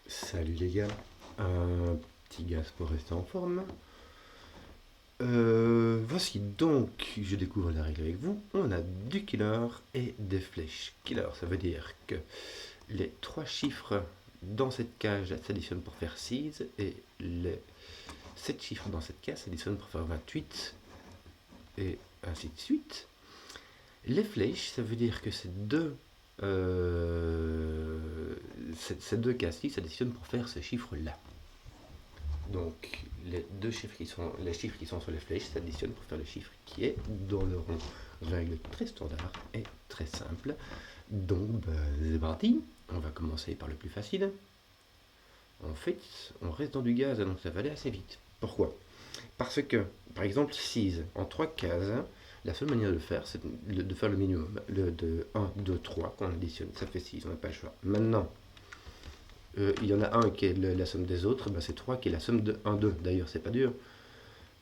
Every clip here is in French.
Salut les gars, un petit gaz pour rester en forme. Voici donc, je découvre la règle avec vous. On a du killer et des flèches. Killer, ça veut dire que les trois chiffres dans cette cage s'additionnent pour faire 6 et les 7 chiffres dans cette case s'additionnent pour faire 28 et ainsi de suite. Les flèches, ça veut dire que ces deux cases-ci s'additionnent pour faire ce chiffre-là. Donc les deux chiffres qui sont sur les flèches s'additionnent pour faire le chiffre qui est dans le rond. Règle très standard et très simple. Donc c'est parti. On va commencer par le plus facile. En fait, on reste dans du gaz, donc ça va aller assez vite. Pourquoi? Parce que, par exemple, 6 en 3 cases, la seule manière de le faire, c'est de faire le minimum. Le de 1, 2, 3, qu'on additionne, ça fait 6, on n'a pas le choix. Maintenant, il y en a un qui est la somme des autres, c'est 3 qui est la somme de 1, 2. D'ailleurs, c'est pas dur.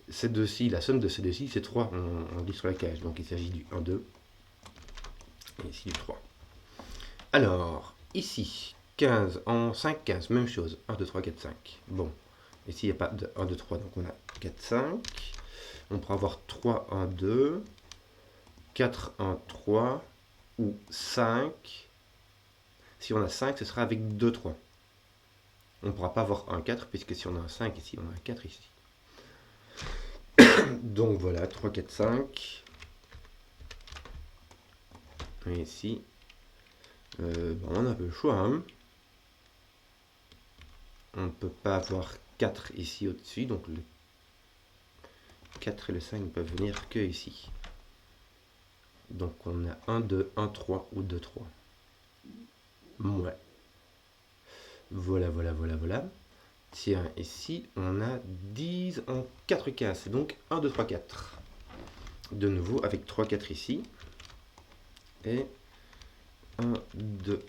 Ces deux-ci, la somme de ces deux-ci, c'est 3, on dit sur la cage. Donc il s'agit du 1, 2, et ici du 3. Alors, ici, 15 en 5 15, même chose. 1, 2, 3, 4, 5. Bon, ici il n'y a pas de 1, 2, 3, donc on a 4, 5. On pourra avoir 3, 1, 2, 4, 1, 3, ou 5. Si on a 5, ce sera avec 2, 3. On ne pourra pas avoir un 4, puisque si on a un 5 ici, on a un 4 ici. Donc voilà, 3, 4, 5. Et ici, on a un peu le choix. Hein. On ne peut pas avoir 4 ici au-dessus, donc le 4 et le 5 ne peuvent venir que ici. Donc on a 1, 2, 1, 3 ou 2, 3. Ouais. Voilà, voilà, voilà, voilà. Tiens, ici, on a 10 en 4 cases. C'est donc 1, 2, 3, 4. De nouveau, avec 3, 4 ici. Et 1, 2,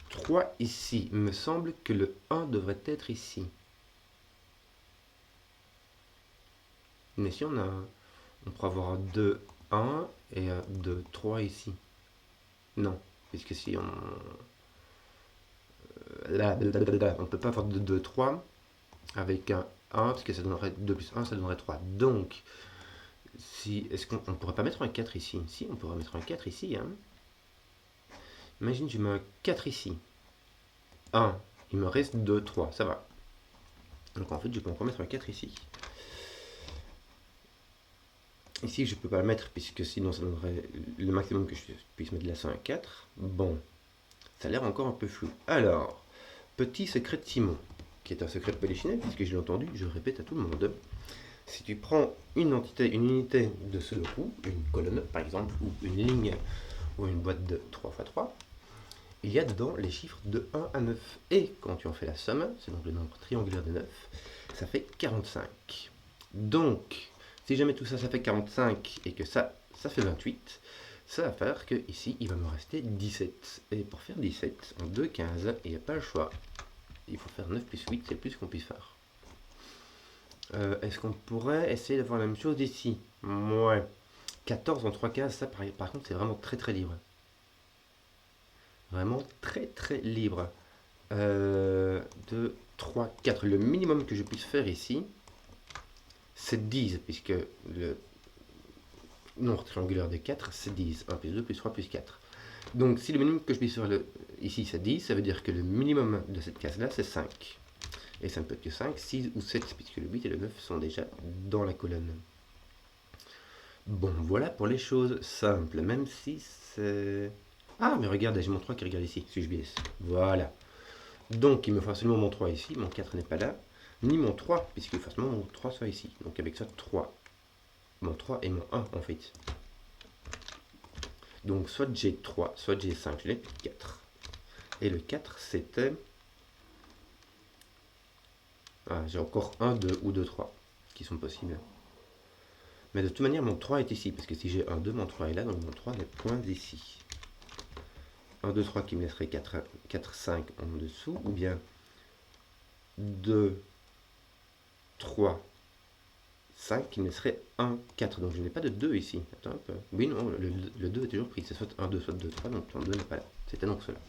3 ici. Il me semble que le 1 devrait être ici. Mais si on pourrait avoir un 2, 1 et un 2, 3 ici. Non, puisque si on... Là, on ne peut pas avoir de 2, 3 avec un 1, parce que ça donnerait 2 plus 1, ça donnerait 3. Donc, est-ce qu'on ne pourrait pas mettre un 4 ici? Si, on pourrait mettre un 4 ici. Hein. Imagine, je mets un 4 ici. 1, il me reste 2, 3, ça va. Donc en fait, je peux encore mettre un 4 ici. Ici, je ne peux pas le mettre, puisque sinon ça donnerait le maximum que je puisse mettre là, c'est un 4. Bon, ça a l'air encore un peu flou. Alors, petit secret de Simon, qui est un secret de Polichinelle, puisque je l'ai entendu, je le répète à tout le monde. Si tu prends une unité de ce coup, une colonne par exemple, ou une ligne, ou une boîte de 3 x 3, il y a dedans les chiffres de 1 à 9. Et quand tu en fais la somme, c'est donc le nombre triangulaire de 9, ça fait 45. Donc, si jamais tout ça, ça fait 45 et que ça fait 28, ça va faire que ici, il va me rester 17. Et pour faire 17, en 2, 15, il n'y a pas le choix. Il faut faire 9 plus 8, c'est le plus qu'on puisse faire. Est-ce qu'on pourrait essayer de faire la même chose ici? Ouais. 14 en 3 cases, ça par contre, c'est vraiment très très libre. Vraiment très très libre. 2, 3, 4. Le minimum que je puisse faire ici, c'est 10, puisque le nombre triangulaire de 4, c'est 10. 1 plus 2 plus 3 plus 4. Donc si le minimum que je puisse faire ici, c'est 10, ça veut dire que le minimum de cette case-là, c'est 5. Et ça ne peut être que 5, 6 ou 7, puisque le 8 et le 9 sont déjà dans la colonne. Bon, voilà pour les choses simples, même si c'est... Ah, mais regarde, j'ai mon 3 qui regarde ici, si je biaise. Voilà. Donc, il me faut seulement mon 3 ici, mon 4 n'est pas là, ni mon 3, puisqu'il faut seulement mon 3 soit ici. Donc, avec ça, 3. Mon 3 et mon 1, en fait. Donc, soit j'ai 3, soit j'ai 5, je n'ai plus 4. Et le 4, c'était... Ah, j'ai encore 1, 2 ou 2, 3 qui sont possibles. Mais de toute manière, mon 3 est ici, parce que si j'ai 1, 2, mon 3 est là, donc mon 3 n'est point ici. 1, 2, 3 qui me laisserait 4, 4 5 en dessous, ou bien 2, 3, 5 qui me laisserait 1, 4. Donc je n'ai pas de 2 ici. Attends un peu. Oui, non, le 2 est toujours pris. C'est soit 1, 2, soit 2, 3, donc le 2 n'est pas là. C'était donc cela.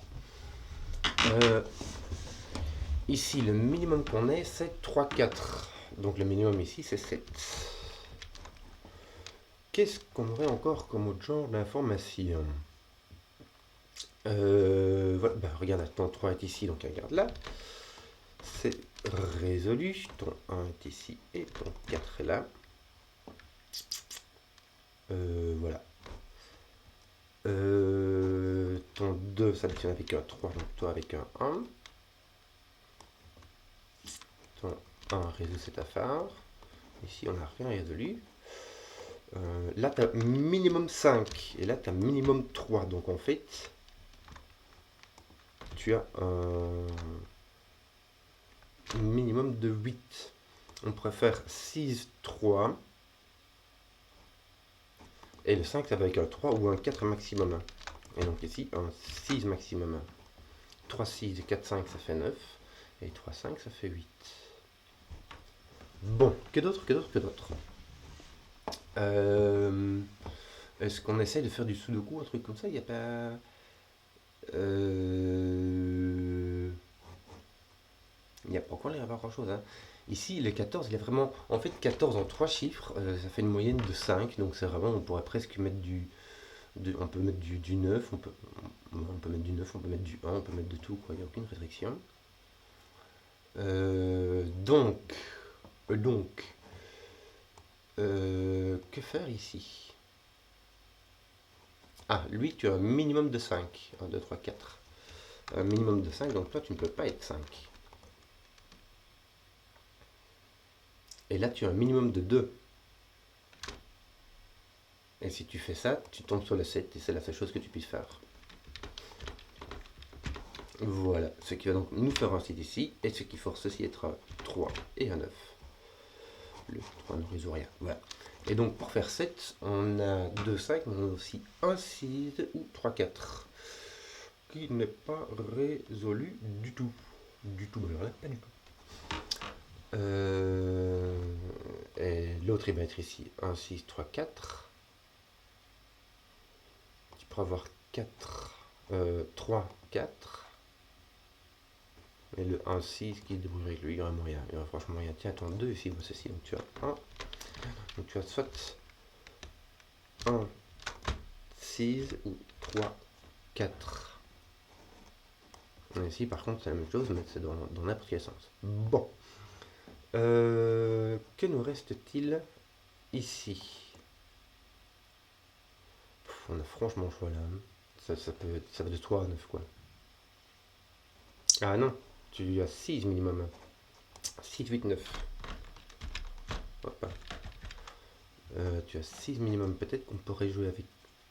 Ici, le minimum qu'on ait, c'est 3, 4. Donc le minimum ici, c'est 7. Qu'est-ce qu'on aurait encore comme autre genre d'information? Voilà, bah, regarde, ton 3 est ici, donc regarde là. C'est résolu. Ton 1 est ici et ton 4 est là. Voilà. Ton 2 s'additionne avec un 3, donc toi avec un 1. Ton 1 résout cette affaire. Ici, on n'a rien résolu. Là, tu as minimum 5 et là, tu as minimum 3. Donc, en fait, tu as un minimum de 8. On pourrait faire 6, 3. Et le 5, ça va avec un 3 ou un 4 maximum. Et donc ici, un 6 maximum. 3, 6, 4, 5, ça fait 9. Et 3, 5, ça fait 8. Bon, que d'autre, que d'autre, que d'autre Est-ce qu'on essaie de faire du sudoku, un truc comme ça? Il n'y a pas... Il n'y a pas encore l'air d'avoir grand-chose. Hein. Ici, le 14, il est vraiment... En fait, 14 en 3 chiffres, ça fait une moyenne de 5. Donc c'est vraiment, on pourrait presque mettre on peut mettre du 9, on peut mettre du 9, on peut mettre du 1, on peut mettre de tout, quoi. Il n'y a aucune restriction. Donc, que faire ici? Ah, lui, tu as un minimum de 5. 1, 2, 3, 4. Un minimum de 5, donc toi, tu ne peux pas être 5. Et là, tu as un minimum de 2. Et si tu fais ça, tu tombes sur le 7 et c'est la seule chose que tu puisses faire. Voilà, ce qui va donc nous faire un 6 ici, et ce qui force ceci être un 3 et un 9. Le 3 ne résout rien. Voilà. Et donc pour faire 7, on a 2, 5, mais on a aussi un 6 ou 3, 4. Qui n'est pas résolu du tout. Du tout, alors là, pas du tout. Et l'autre, il va être ici 1, 6, 3, 4. Tu pourras avoir 4, 3, 4. Et le 1, 6 qui se débrouille avec lui, il y aura moyen. Il y aura franchement moyen. Tiens, ton 2 ici, voici ceci. Donc tu as 1. Donc tu as soit 1, 6 ou 3, 4. Et ici, par contre, c'est la même chose, mais c'est dans n'importe quel sens. Bon. Que nous reste-t-il ici? On a franchement le choix là. Ça va de 3 à 9 quoi. Ah non, tu as 6 minimum. 6, 8, 9. Hop. Tu as 6 minimum. Peut-être qu'on pourrait jouer avec...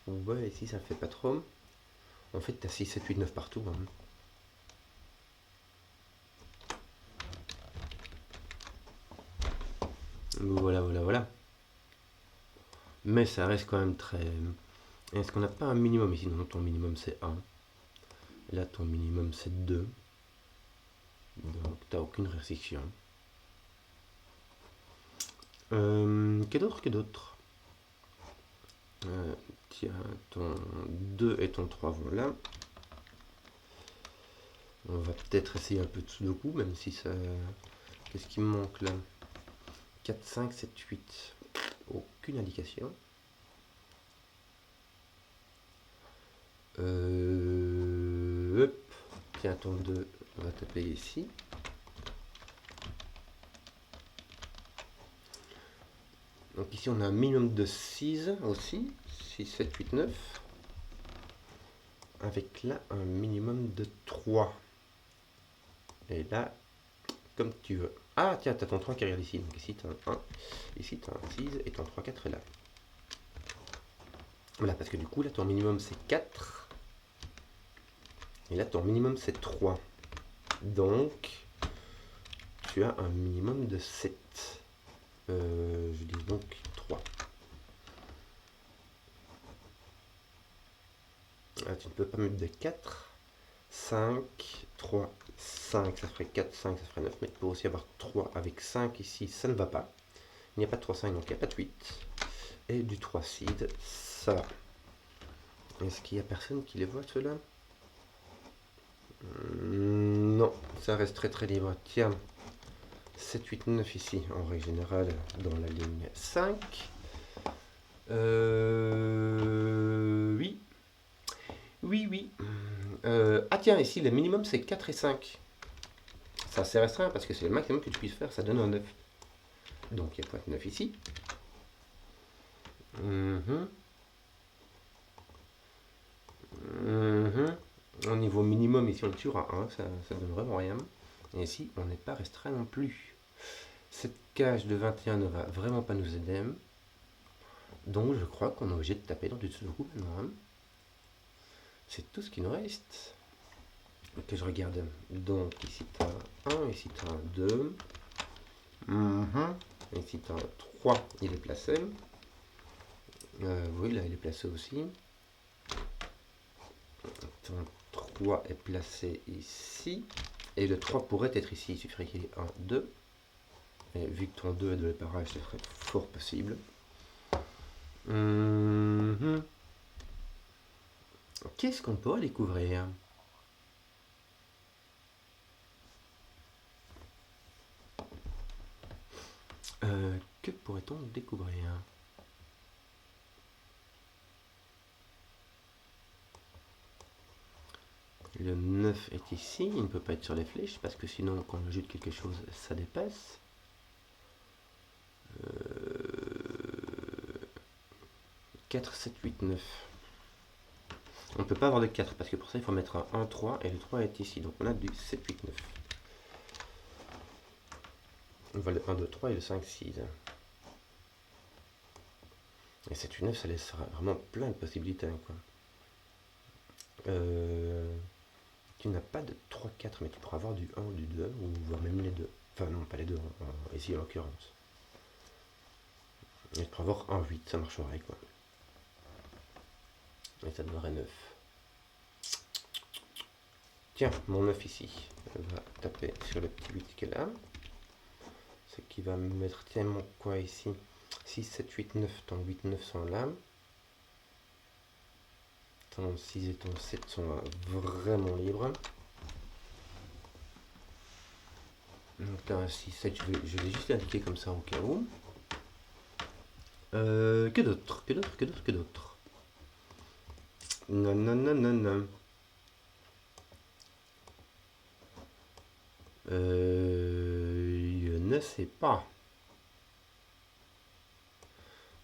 Ouais, ici ça ne fait pas trop. En fait, tu as 6, 7, 8, 9 partout. Hein. Voilà, voilà, voilà. Mais ça reste quand même très... Est-ce qu'on n'a pas un minimum ici? Non, ton minimum c'est 1. Là, ton minimum c'est 2. Donc, tu n'as aucune restriction. Que d'autre, que d'autre? Tiens, ton 2 et ton 3 vont là. On va peut-être essayer un peu de sudoku, même si ça... Qu'est-ce qui me manque là? 4, 5, 7, 8. Aucune indication. Hop. Tiens, ton 2, on va taper ici. Donc ici, on a un minimum de 6 aussi. 6, 7, 8, 9. Avec là, un minimum de 3. Et là, comme tu veux. Ah, tiens, tu as ton 3 qui regarde ici. Donc ici, tu as un 1. Ici, tu as un 6 et ton 3, 4 est là. Voilà, parce que du coup, là, ton minimum, c'est 4. Et là, ton minimum, c'est 3. Donc, tu as un minimum de 7. Je dis donc 3. Ah, tu ne peux pas mettre de 4. 5, 3, 5, ça ferait 4, 5, ça ferait 9. Mais tu peux aussi avoir 3 avec 5 ici, ça ne va pas. Il n'y a pas de 3, 5, donc il n'y a pas de 8. Et du 3 seed, ça va. Est-ce qu'il n'y a personne qui les voit ceux-là? Non, ça reste très très libre. Tiens, 7, 8, 9 ici, en règle générale, dans la ligne 5. Oui. Oui, oui. Ah tiens, ici, le minimum, c'est 4 et 5. Ça c'est restreint parce que c'est le maximum que tu puisses faire, ça donne un 9. Donc il y a point 9 ici. Au niveau minimum, ici on le tue à 1, ça donne vraiment rien. Et ici, on n'est pas restreint non plus. Cette cage de 21 ne va vraiment pas nous aider. Donc je crois qu'on est obligé de taper dans du Sudoku maintenant. C'est tout ce qui nous reste. Que je regarde. Donc ici tu as 1, ici tu as un 2. Ici tu as un 3, il est placé. Oui, là il est placé aussi. Ton 3 est placé ici. Et le 3 pourrait être ici. Il suffirait qu'il y ait 1, 2. Et vu que ton 2 est de l'éparage, ce serait fort possible. Qu'est-ce qu'on pourrait découvrir? Que pourrait-on découvrir? Le 9 est ici, il ne peut pas être sur les flèches, parce que sinon, quand on ajoute quelque chose, ça dépasse. 4, 7, 8, 9. On ne peut pas avoir de 4, parce que pour ça, il faut mettre un 1, 3, et le 3 est ici. Donc on a du 7, 8, 9. On va le 1, 2, 3 et le 5, 6. Et 7, 8, 9, ça laissera vraiment plein de possibilités. Quoi. Tu n'as pas de 3, 4, mais tu pourras avoir du 1 ou du 2, ou voire même les deux. Enfin non, pas les deux, ici en l'occurrence. Et tu pourras avoir un 8, ça marcherait quoi. Et ça donnerait 9. Tiens, mon 9 ici. On va taper sur le petit 8 qui est là. Ce qui va me mettre, tiens, mon quoi ici 6, 7, 8, 9, ton 8, 9 sont là. Ton 6 et ton 7 sont vraiment libres. Donc là, un 6, 7, je vais juste l'indiquer comme ça au cas où. Que d'autre? Que d'autre? Non, non, non, non, non. Je ne sais pas.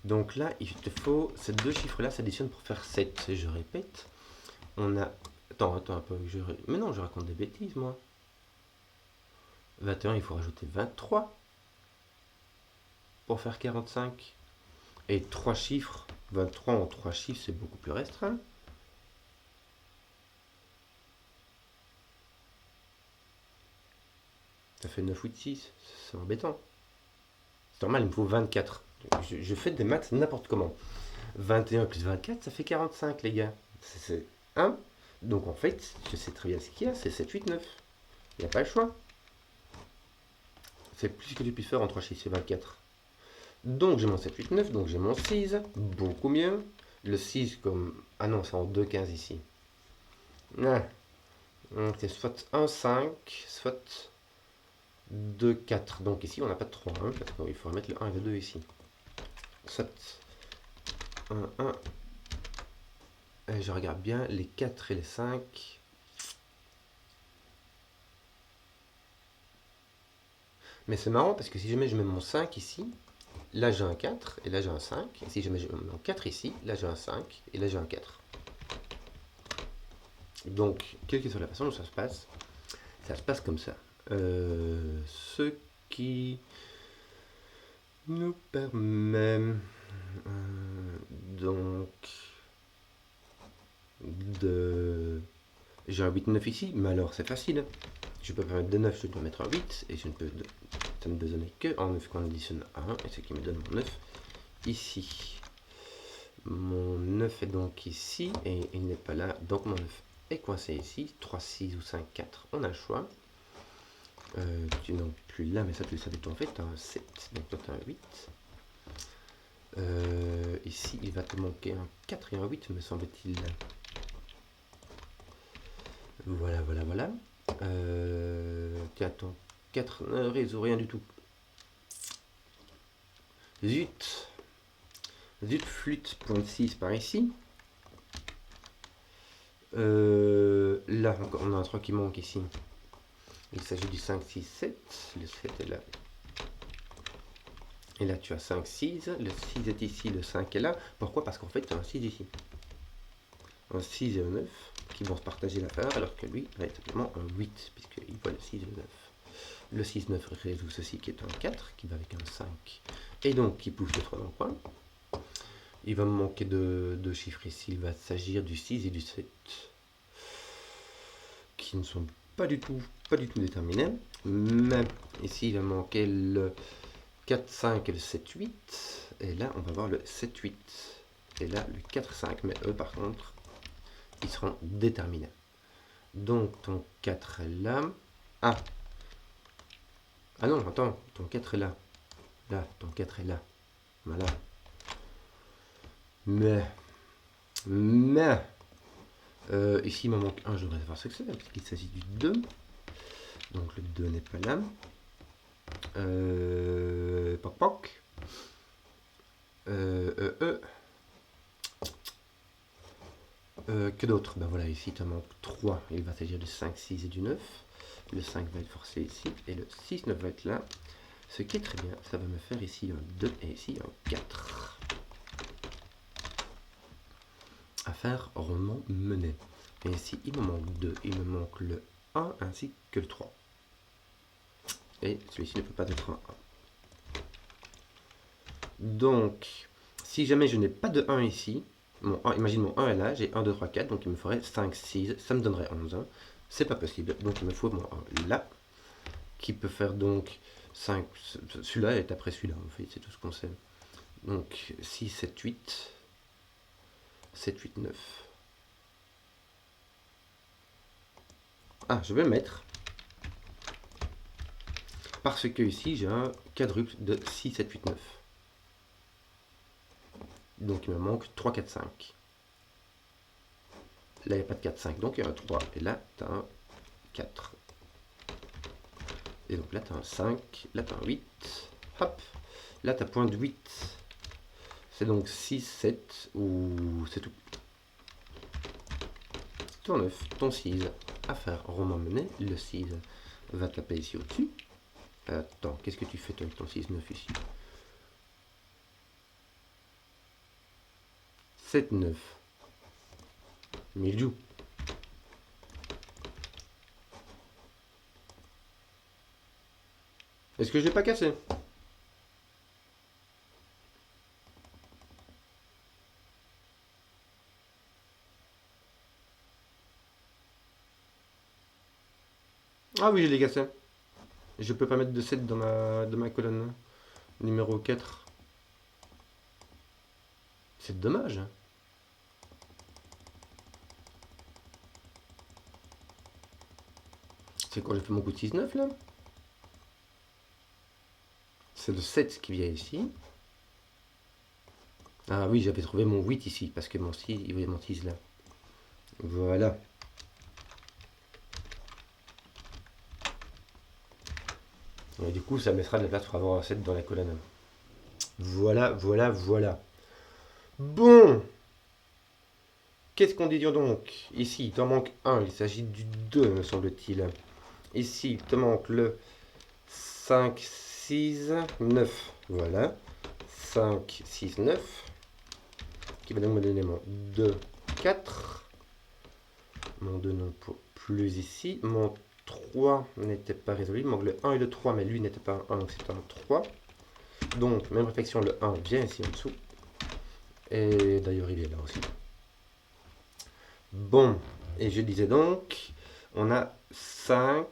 Donc là, il te faut ces deux chiffres-là s'additionnent pour faire 7. Je répète, on a... Attends un peu. Mais non, je raconte des bêtises, moi. 21, il faut rajouter 23 pour faire 45. Et 3 chiffres, 23 en 3 chiffres, c'est beaucoup plus restreint. Ça fait 9, 8, 6. C'est embêtant. C'est normal, il me faut 24. Je fais des maths n'importe comment. 21 plus 24, ça fait 45, les gars. C'est 1. Donc en fait, je sais très bien ce qu'il y a, c'est 7, 8, 9. Il n'y a pas le choix. C'est plus que tu puisses faire en 3 chiffres, c'est 24. Donc j'ai mon 7, 8, 9, donc j'ai mon 6, beaucoup mieux. Le 6 comme... Ah non, c'est en 2, 15 ici. Ah. Donc c'est soit 1, 5, soit 2, 4. Donc ici on n'a pas de 3, hein, parce qu'il faut remettre le 1 et le 2 ici. Soit 1, 1. Et je regarde bien les 4 et les 5. Mais c'est marrant parce que si jamais je mets mon 5 ici, là j'ai un 4 et là j'ai un 5. Et si jamais je mets mon 4 ici, là j'ai un 5 et là j'ai un 4. Donc, quelle que soit la façon dont ça se passe comme ça. Ce qui nous permet donc de... J'ai un 8, 9 ici, mais alors c'est facile. Je peux pas mettre de 9, je dois mettre un 8, et je ne peux, ça ne peut donner que en 9 qu'on additionne à 1, et ce qui me donne mon 9 ici. Mon 9 est donc ici, et il n'est pas là, donc mon 9 est coincé ici. 3, 6 ou 5, 4, on a le choix. Tu n'es plus là, mais ça tu le savais toi en fait, tu as un 7, donc toi tu as un 8. Ici il va te manquer un 4 et un 8 me semble-t-il. Voilà, voilà, voilà. Tiens, ton 4 ne résout rien du tout. Zut. Zut, flûte, point 6 par ici. Là, on a un 3 qui manque ici. Il s'agit du 5, 6, 7. Le 7 est là. Et là, tu as 5, 6. Le 6 est ici, le 5 est là. Pourquoi? Parce qu'en fait, tu as un 6 ici. Un 6 et un 9 qui vont se partager l'affaire, alors que lui va être simplement un 8, puisqu'il voit le 6 et le 9. Le 6, 9 résout ceci qui est un 4, qui va avec un 5. Et donc, qui pousse le 3 dans le coin. Il va me manquer deux chiffres ici. Il va s'agir du 6 et du 7. Qui ne sont pas du tout déterminés. Mais ici, il va manquer le 4, 5 et le 7, 8. Et là, on va voir le 7, 8. Et là, le 4, 5. Mais eux, par contre, ils seront déterminés. Donc, ton 4 est là. Ah non, attends, ton 4 est là. Là, ton 4 est là. Voilà. Mais ici, il me manque un, je devrais avoir succès, parce qu'il s'agit du 2. Donc, le 2 n'est pas là. Poc poc. Que d'autre? Ben voilà, ici, il te manque 3. Il va s'agir du 5, 6 et du 9. Le 5 va être forcé ici. Et le 6, 9 va être là. Ce qui est très bien. Ça va me faire ici un 2 et ici un 4. Affaire rondement menée. Et ici, il me manque 2. Il me manque le 1 ainsi que le 3. Et celui-ci ne peut pas être un 1. Donc, si jamais je n'ai pas de 1 ici, imagine mon 1 est là, j'ai 1, 2, 3, 4, donc il me faudrait 5, 6, ça me donnerait 11. C'est pas possible, donc il me faut mon 1 là, qui peut faire donc 5, celui-là est après celui-là, en fait, c'est tout ce qu'on sait. Donc 6, 7, 8, 7, 8, 9. Ah, je vais le mettre. Parce que ici, j'ai un quadruple de 6, 7, 8, 9. Donc il me manque 3, 4, 5. Là, il n'y a pas de 4, 5, donc il y a un 3. Et là, tu as un 4. Et donc là, tu as un 5. Là, tu as un 8. Hop. Là, tu as point de 8. C'est donc 6, 7, ou c'est tout. Ton 9, ton 6. Affaire roman mené. Le 6 va taper ici au-dessus. Attends, qu'est-ce que tu fais toi avec ton 6, 9 ici? 7, 9. Mais il joue. Est-ce que je l'ai pas cassé? Ah oui, je l'ai cassé. Je peux pas mettre de 7 dans ma colonne. Numéro 4. C'est dommage. C'est quand j'ai fait mon coup de 6-9 là? C'est le 7 qui vient ici. Ah oui, j'avais trouvé mon 8 ici, parce que mon 6, il voyait mon 6 là. Voilà. Et du coup, ça me laissera de la place pour avoir un 7 dans la colonne. Voilà, voilà, voilà. Bon. Qu'est-ce qu'on dit donc? Ici, il t'en manque un, il s'agit du 2, me semble-t-il. Ici, il te manque le 5, 6, 9. Voilà. 5, 6, 9. Qui va donc me donner mon 2, 4. Mon 2 non plus ici. Mon 3 n'était pas résolu. Il manque le 1 et le 3, mais lui n'était pas un 1, donc c'est un 3. Donc, même réflexion, le 1 vient ici en dessous. Et d'ailleurs, il est là aussi. Bon, et je disais donc, on a 5,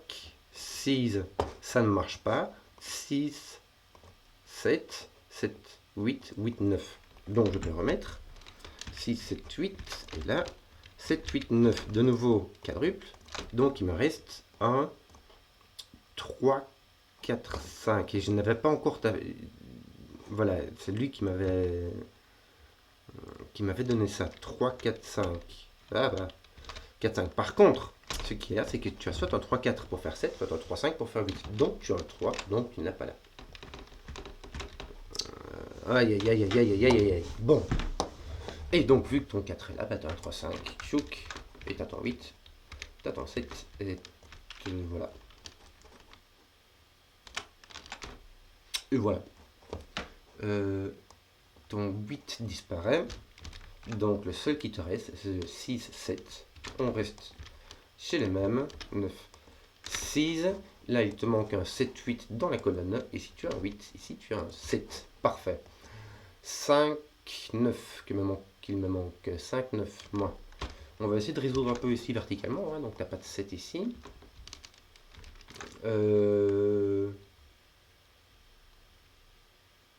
6, ça ne marche pas. 6, 7, 7, 8, 8, 9. Donc je peux remettre. 6, 7, 8, et là, 7, 8, 9. De nouveau, quadruple. Donc il me reste 1, 3, 4, 5. Et je n'avais pas encore... Voilà, c'est lui qui m'avait donné ça. 3, 4, 5. Ah bah, 4, 5. Par contre, Ce qu'il y a, c'est que tu as soit un 3-4 pour faire 7, soit un 3-5 pour faire 8. Donc tu as un 3, donc tu n'as pas là. Aïe aïe aïe aïe aïe aïe aïe aïe. Bon. Et donc vu que ton 4 est là, bah tu as un 3-5, chouk, et tu as ton 8, tu as ton 7, et voilà. Et voilà. Ton 8 disparaît. Donc le seul qui te reste, c'est le 6, 7. On reste chez les mêmes. 9, 6. Là, il te manque un 7, 8 dans la colonne. Ici, tu as un 8. Ici, tu as un 7. Parfait. 5, 9. Qu'il me manque 5, 9. Moi. On va essayer de résoudre un peu ici verticalement. Hein. Donc, tu n'as pas de 7 ici.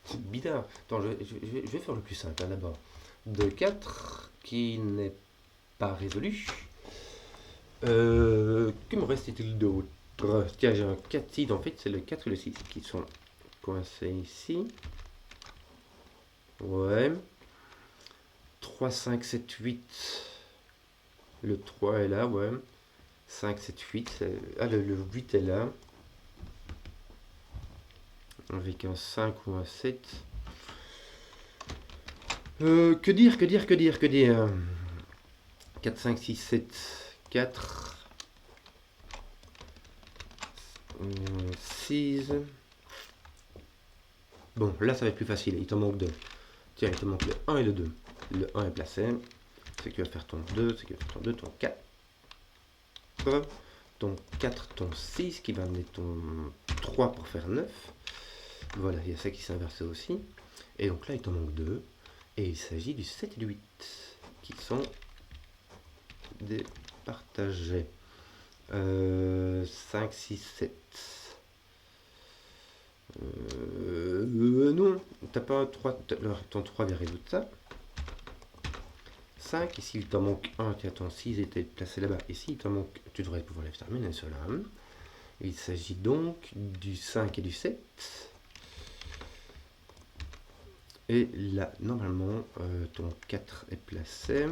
C'est bizarre. Attends, je vais faire le plus simple hein, d'abord. 2, 4 qui n'est pas résolu. Que me reste-t-il d'autre? Tiens, j'ai un 4 ici. En fait, c'est le 4 et le 6 qui sont coincés ici. Ouais. 3, 5, 7, 8. Le 3 est là, ouais. 5, 7, 8. Ah, le 8 est là. Avec un 5 ou un 7. Que dire 4, 5, 6, 7, 4. 6. Bon, là ça va être plus facile. Il t'en manque 2. Tiens, il te manque le 1 et le 2. Le 1 est placé. C'est qui va faire ton 2. C'est qui va faire ton 2, ton 4. Ton 4, ton 6 qui va amener ton 3 pour faire 9. Voilà, il y a ça qui s'est inversé aussi. Et donc là, il t'en manque 2. Et il s'agit du 7 et du 8 qui sont départagés. 5, 6, 7. Non, t'as pas un 3. Ton 3 vient résoudre ça. 5, ici il t'en manque 1, tiens, ton 6 était placé là-bas. Ici il t'en manque, tu devrais pouvoir les terminer cela. Il s'agit donc du 5 et du 7. Et là, normalement, ton 4 est placé.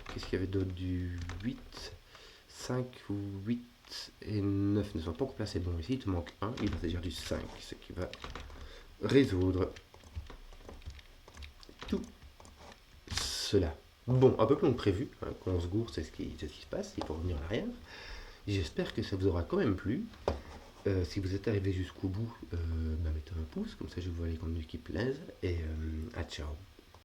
Qu'est-ce qu'il y avait d'autre? Du 8, 5 ou 8 et 9 ne sont pas encore placés. Bon, ici il te manque 1, il va s'agir du 5, ce qui va résoudre tout cela. Bon, un peu plus long que prévu, hein, quand on se gourre, c'est ce qui se passe, il faut revenir en arrière. J'espère que ça vous aura quand même plu. Si vous êtes arrivé jusqu'au bout, mettez un pouce, comme ça je vois les contenus qui plaisent. Et à ciao.